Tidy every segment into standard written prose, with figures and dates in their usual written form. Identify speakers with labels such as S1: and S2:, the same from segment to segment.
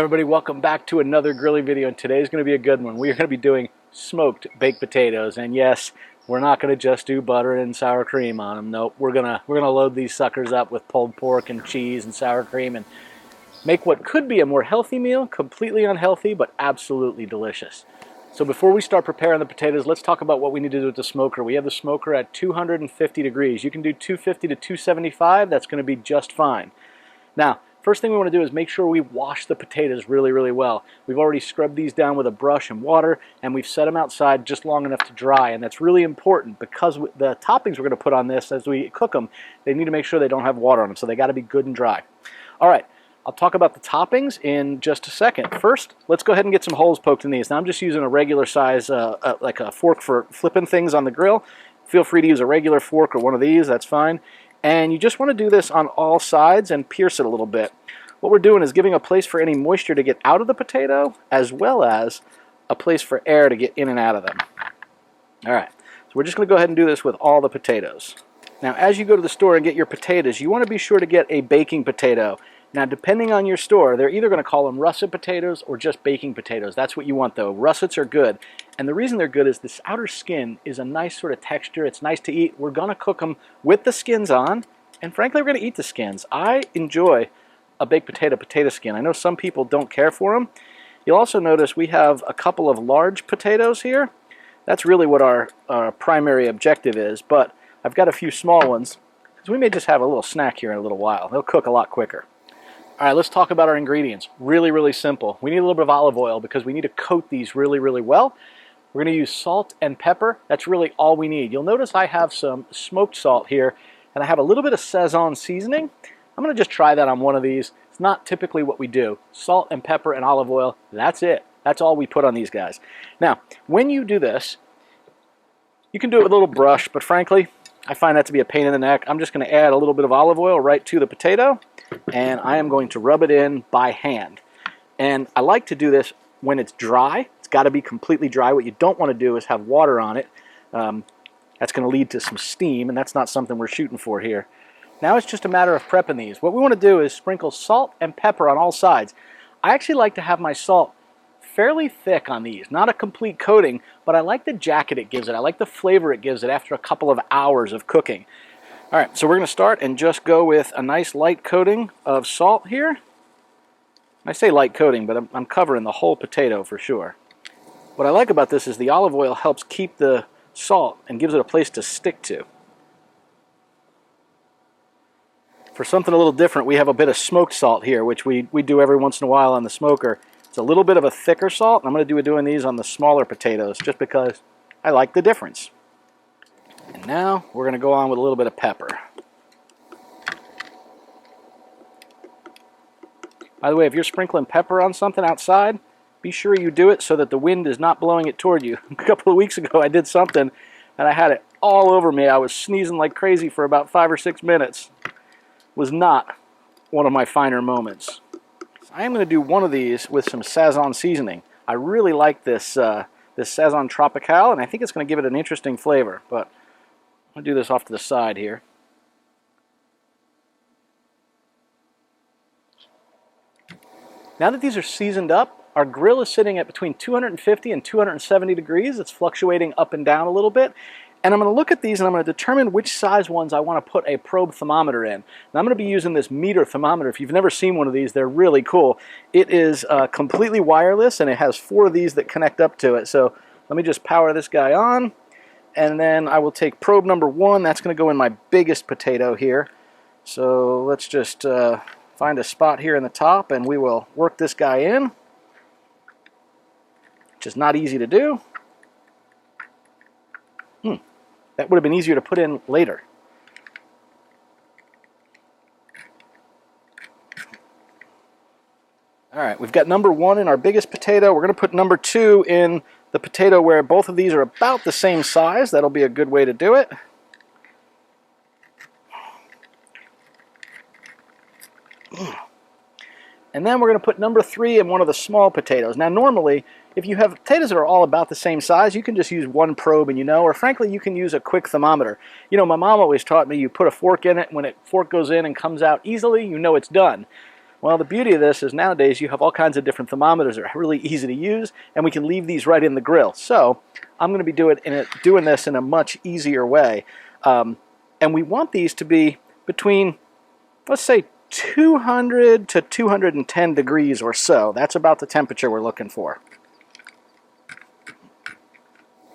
S1: everybody, welcome back to another grilling video, and today's going to be a good one. We are going to be doing smoked baked potatoes, and yes, we're not going to just do butter and sour cream on them. Nope, we're gonna load these suckers up with pulled pork and cheese and sour cream and make what could be a more healthy meal, completely unhealthy, but absolutely delicious. So before we start preparing the potatoes, let's talk about what we need to do with the smoker. We have the smoker at 250 degrees. You can do 250 to 275. That's going to be just fine. Now, first thing we want to do is make sure we wash the potatoes really well. We've already scrubbed these down with a brush and water, and we've set them outside just long enough to dry, and that's really important because the toppings we're going to put on this as we cook them, they need to make sure they don't have water on them, so they got to be good and dry. All right. I'll talk about the toppings in just a second. First, let's go ahead and get some holes poked in these. Now I'm just using a regular size, like a fork for flipping things on the grill. Feel free to use a regular fork or one of these, that's fine. And you just want to do this on all sides and pierce it a little bit. What we're doing is giving a place for any moisture to get out of the potato, as well as a place for air to get in and out of them. All right, so we're just going to go ahead and do this with all the potatoes. Now as you go to the store and get your potatoes, you want to be sure to get a baking potato. Now, depending on your store, they're either going to call them russet potatoes or just baking potatoes. That's what you want, though. Russets are good. And the reason they're good is this outer skin is a nice sort of texture. It's nice to eat. We're going to cook them with the skins on. And frankly, we're going to eat the skins. I enjoy a baked potato skin. I know some people don't care for them. You'll also notice we have a couple of large potatoes here. That's really what our primary objective is. But I've got a few small ones, because we may just have a little snack here in a little while. They'll cook a lot quicker. All right, let's talk about our ingredients. Really simple. We need a little bit of olive oil because we need to coat these really well. We're going to use salt and pepper. That's really all we need. You'll notice I have some smoked salt here, and I have a little bit of Szechuan seasoning. I'm going to just try that on one of these. It's not typically what we do. Salt and pepper and olive oil, that's it. That's all we put on these guys. Now, when you do this, you can do it with a little brush, but frankly, I find that to be a pain in the neck. I'm just going to add a little bit of olive oil right to the potato, and I am going to rub it in by hand. And I like to do this when it's dry. It's got to be completely dry. What you don't want to do is have water on it. That's going to lead to some steam, and that's not something we're shooting for here. Now it's just a matter of prepping these. What we want to do is sprinkle salt and pepper on all sides. I actually like to have my salt fairly thick on these, not a complete coating, but I like the jacket it gives it. I like the flavor it gives it after a couple of hours of cooking. All right, so we're going to start and just go with a nice light coating of salt here. I say light coating, but I'm covering the whole potato for sure. What I like about this is the olive oil helps keep the salt and gives it a place to stick to. For something a little different, we have a bit of smoked salt here, which we do every once in a while on the smoker. It's a little bit of a thicker salt, and I'm going to be doing these on the smaller potatoes just because I like the difference. And now we're going to go on with a little bit of pepper. By the way, if you're sprinkling pepper on something outside, be sure you do it so that the wind is not blowing it toward you. A couple of weeks ago I did something and I had it all over me. I was sneezing like crazy for about 5 or 6 minutes. It was not one of my finer moments. I am going to do one of these with some Szechuan seasoning. I really like this this Szechuan Tropical, and I think it's going to give it an interesting flavor. But I'll do this off to the side here. Now that these are seasoned up, our grill is sitting at between 250 and 270 degrees. It's fluctuating up and down a little bit. And I'm going to look at these and I'm going to determine which size ones I want to put a probe thermometer in. Now I'm going to be using this meter thermometer. If you've never seen one of these, they're really cool. It is completely wireless and it has 4 of these that connect up to it. So let me just power this guy on. And then I will take probe number 1. That's going to go in my biggest potato here. So let's just find a spot here in the top and we will work this guy in, which is not easy to do. That would have been easier to put in later. All right, we've got number 1 in our biggest potato. We're going to put number 2 in the potato where both of these are about the same size. That'll be a good way to do it. And then we're going to put number 3 in one of the small potatoes. Now normally, if you have potatoes that are all about the same size, you can just use one probe and or frankly, you can use a quick thermometer. You know, my mom always taught me you put a fork in it, and when a fork goes in and comes out easily, you know it's done. Well, the beauty of this is nowadays you have all kinds of different thermometers that are really easy to use, and we can leave these right in the grill. So I'm going to be doing this in a much easier way. And we want these to be between, let's say, 200 to 210 degrees or so. That's about the temperature we're looking for.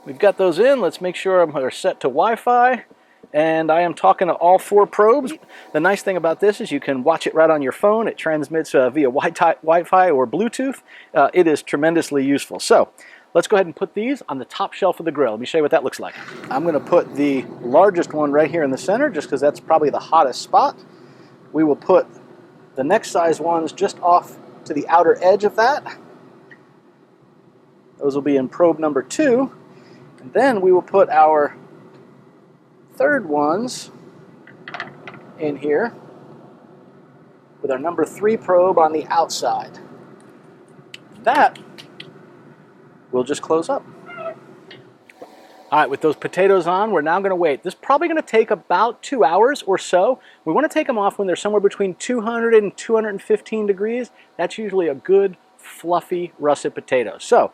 S1: We've got those in. Let's make sure they're set to Wi-Fi. And I am talking to all 4 probes. The nice thing about this is you can watch it right on your phone. It transmits via Wi-Fi or Bluetooth. It is tremendously useful. So let's go ahead and put these on the top shelf of the grill. Let me show you what that looks like. I'm going to put the largest one right here in the center just because that's probably the hottest spot. We will put the next size ones just off to the outer edge of that. Those will be in probe number 2. And then we will put our third ones in here with our number 3 probe on the outside. That will just close up. All right, with those potatoes on, we're now going to wait. This is probably going to take about 2 hours or so. We want to take them off when they're somewhere between 200 and 215 degrees. That's usually a good, fluffy russet potato. So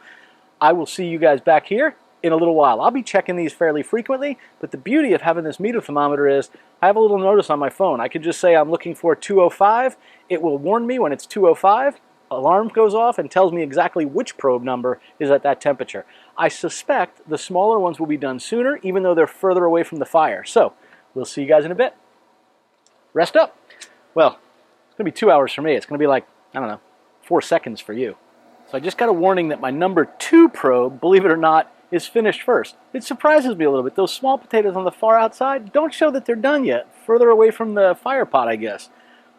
S1: I will see you guys back here in a little while. I'll be checking these fairly frequently, but the beauty of having this meter thermometer is I have a little notice on my phone. I could just say I'm looking for 205. It will warn me when it's 205. Alarm goes off and tells me exactly which probe number is at that temperature. I suspect the smaller ones will be done sooner, even though they're further away from the fire. So we'll see you guys in a bit. Rest up. Well, it's going to be 2 hours for me. It's going to be like, I don't know, 4 seconds for you. So I just got a warning that my number 2 probe, believe it or not, is finished first. It surprises me a little bit. Those small potatoes on the far outside don't show that they're done yet. Further away from the fire pot, I guess.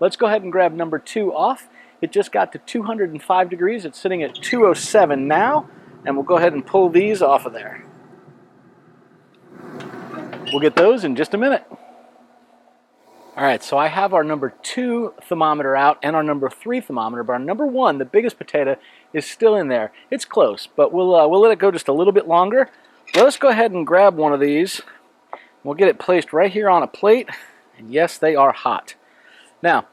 S1: Let's go ahead and grab number 2 off. It just got to 205 degrees. It's sitting at 207 now, and we'll go ahead and pull these off of there. We'll get those in just a minute. All right, so I have our number 2 thermometer out and our number 3 thermometer, but our number 1, the biggest potato, is still in there. It's close, but we'll let it go just a little bit longer. Let's go ahead and grab one of these. We'll get it placed right here on a plate, and yes, they are hot. Now,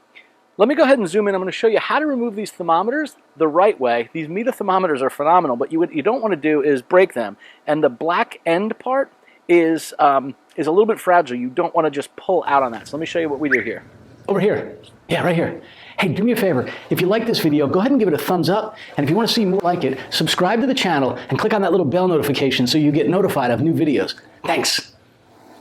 S1: let me go ahead and zoom in. I'm going to show you how to remove these thermometers the right way. These meter thermometers are phenomenal, but what you don't want to do is break them. And the black end part is a little bit fragile. You don't want to just pull out on that. So let me show you what we do here.
S2: Over here. Yeah, right here. Hey, do me a favor. If you like this video, go ahead and give it a thumbs up. And if you want to see more like it, subscribe to the channel and click on that little bell notification so you get notified of new videos. Thanks.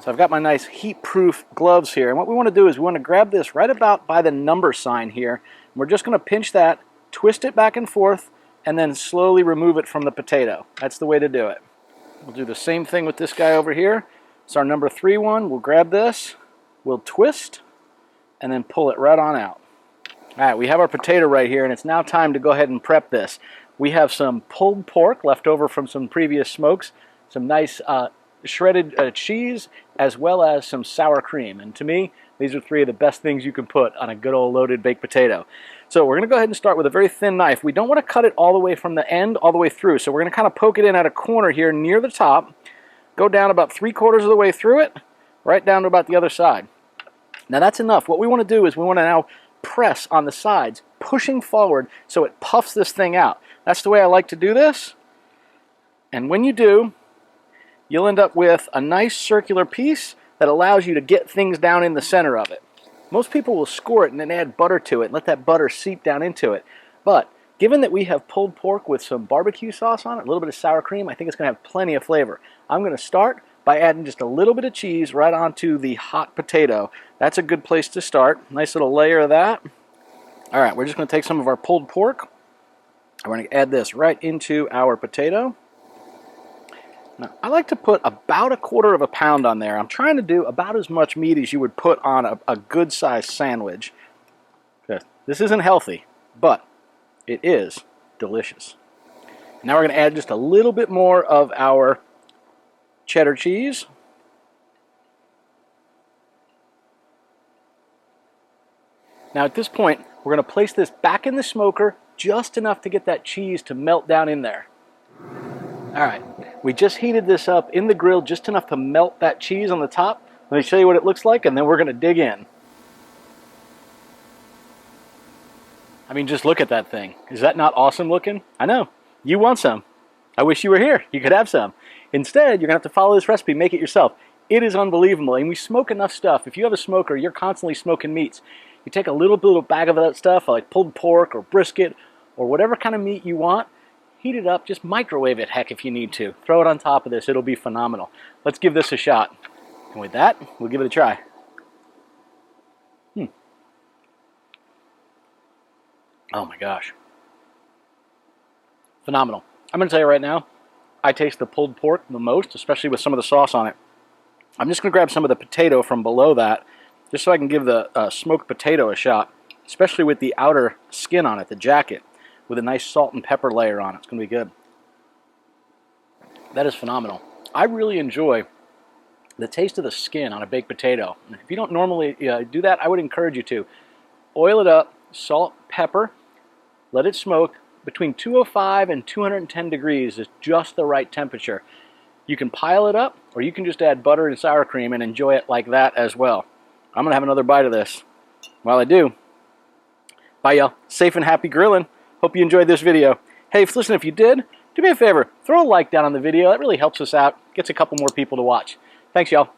S1: So I've got my nice heat-proof gloves here. And what we want to do is we want to grab this right about by the number sign here. And we're just going to pinch that, twist it back and forth, and then slowly remove it from the potato. That's the way to do it. We'll do the same thing with this guy over here. It's our number 3 one. We'll grab this, we'll twist, and then pull it right on out. All right, we have our potato right here, and it's now time to go ahead and prep this. We have some pulled pork left over from some previous smokes, some nice shredded cheese, as well as some sour cream. And to me, these are 3 of the best things you can put on a good old loaded baked potato. So we're going to go ahead and start with a very thin knife. We don't want to cut it all the way from the end all the way through. So we're going to kind of poke it in at a corner here near the top, go down about 3/4 of the way through it, right down to about the other side. Now that's enough. What we want to do is we want to now press on the sides, pushing forward so it puffs this thing out. That's the way I like to do this. And when you do, you'll end up with a nice circular piece that allows you to get things down in the center of it. Most people will score it and then add butter to it and let that butter seep down into it. But given that we have pulled pork with some barbecue sauce on it, a little bit of sour cream, I think it's going to have plenty of flavor. I'm going to start by adding just a little bit of cheese right onto the hot potato. That's a good place to start. Nice little layer of that. All right, we're just going to take some of our pulled pork. We're going to add this right into our potato. Now, I like to put about 1/4 pound on there. I'm trying to do about as much meat as you would put on a good-sized sandwich. This isn't healthy, but it is delicious. Now we're going to add just a little bit more of our cheddar cheese. Now at this point, we're going to place this back in the smoker just enough to get that cheese to melt down in there. All right, we just heated this up in the grill just enough to melt that cheese on the top. Let me show you what it looks like, and then we're going to dig in. I mean, just look at that thing. Is that not awesome looking? I know. You want some. I wish you were here. You could have some. Instead, you're going to have to follow this recipe, make it yourself. It is unbelievable. And we smoke enough stuff. If you have a smoker, you're constantly smoking meats. You take a little bag of that stuff, like pulled pork or brisket or whatever kind of meat you want, heat it up, just microwave it, heck, if you need to. Throw it on top of this. It'll be phenomenal. Let's give this a shot. And with that, we'll give it a try. Oh my gosh. Phenomenal. I'm going to tell you right now, I taste the pulled pork the most, especially with some of the sauce on it. I'm just going to grab some of the potato from below that, just so I can give the smoked potato a shot, especially with the outer skin on it, the jacket, with a nice salt and pepper layer on it. It's going to be good. That is phenomenal. I really enjoy the taste of the skin on a baked potato. If you don't normally do that, I would encourage you to. Oil it up, salt, pepper, let it smoke. Between 205 and 210 degrees is just the right temperature. You can pile it up, or you can just add butter and sour cream and enjoy it like that as well. I'm going to have another bite of this. While I do, bye y'all. Safe and happy grilling. Hope you enjoyed this video. Hey, listen, if you did, do me a favor, throw a like down on the video. That really helps us out. Gets a couple more people to watch. Thanks, y'all.